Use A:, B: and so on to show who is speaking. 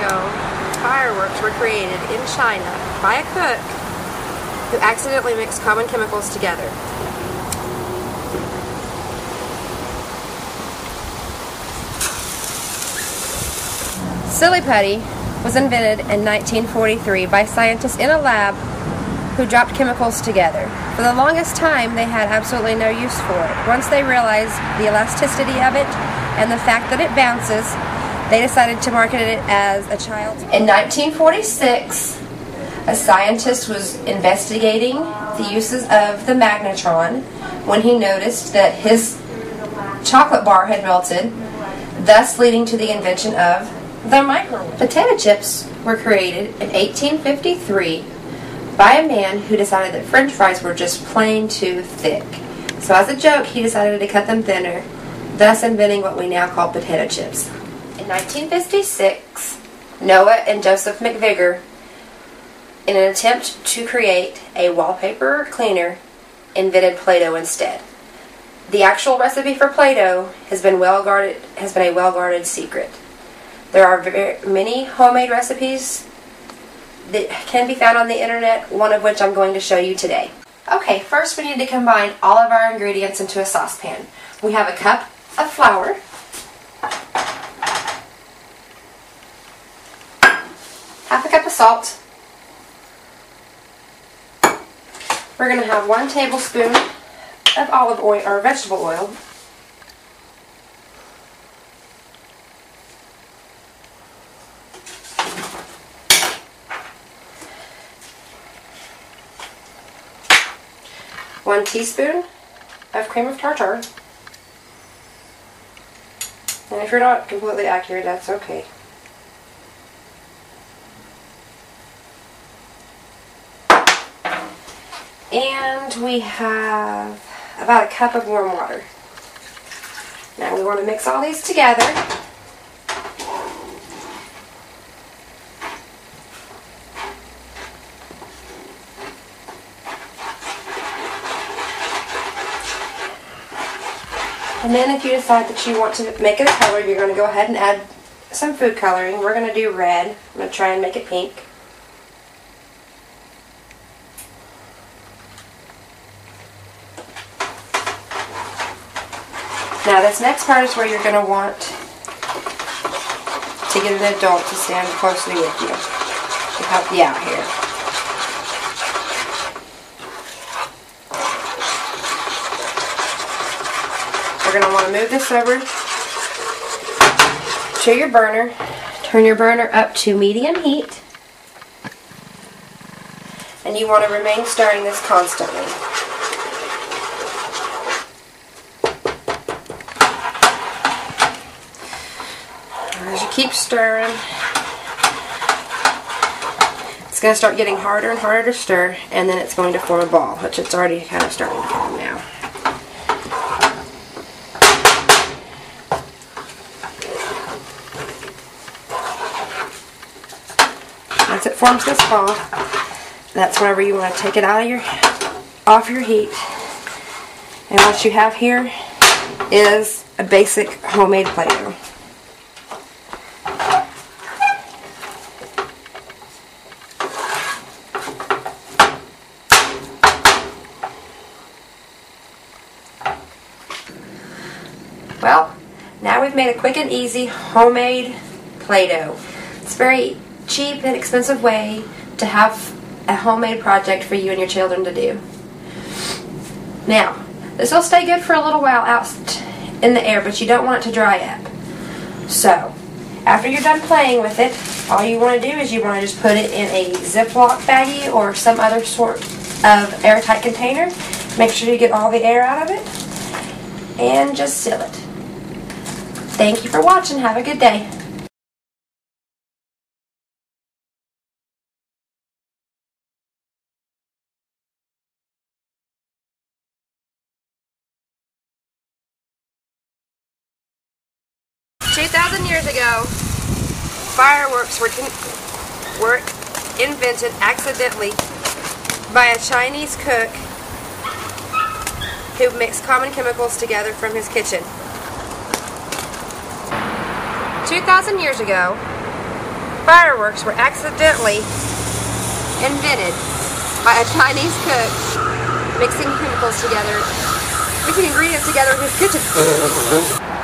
A: ago, fireworks were created in China by a cook who accidentally mixed common chemicals together. Silly putty was invented in 1943 by scientists in a lab who dropped chemicals together. For the longest time, they had absolutely no use for it. Once they realized the elasticity of it and the fact that it bounces, they decided to market it as a child's. In 1946, a scientist was investigating the uses of the magnetron when he noticed that his chocolate bar had melted, thus leading to the invention of the microwave. Potato chips were created in 1853 by a man who decided that French fries were just plain too thick. So as a joke, he decided to cut them thinner, thus inventing what we now call potato chips. In 1956, Noah and Joseph McVigar, in an attempt to create a wallpaper cleaner, invented Play-Doh instead. The actual recipe for Play-Doh has been a well-guarded secret. There are many homemade recipes that can be found on the internet, one of which I'm going to show you today. Okay, first we need to combine all of our ingredients into a saucepan. We have a cup of flour, half a cup of salt. We're going to have 1 tablespoon of olive oil or vegetable oil. One teaspoon of cream of tartar. And if you're not completely accurate, that's okay. And we have about a cup of warm water. Now we want to mix all these together. And then if you decide that you want to make it a color, you're going to go ahead and add some food coloring. We're going to do red. I'm going to try and make it pink. Now this next part is where you're going to want to get an adult to stand closely with you to help you out here. We're going to want to move this over to your burner. Turn your burner up to medium heat. And you want to remain stirring this constantly. As you keep stirring, it's going to start getting harder and harder to stir, and then it's going to form a ball, which it's already kind of starting to form now. Once it forms this ball, that's whenever you want to take it off your heat. And what you have here is a basic homemade Play-Doh. Well, now we've made a quick and easy homemade Play-Doh. It's a very cheap and inexpensive way to have a homemade project for you and your children to do. Now, this will stay good for a little while out in the air, but you don't want it to dry up. So, after you're done playing with it, all you want to do is you want to just put it in a Ziploc baggie or some other sort of airtight container. Make sure you get all the air out of it, and just seal it. Thank you for watching. Have a good day. $2,000 years ago, fireworks were invented accidentally by a Chinese cook who mixed common chemicals together from his kitchen. 2,000 years ago, Fireworks were accidentally invented by a Chinese cook mixing ingredients together in his kitchen.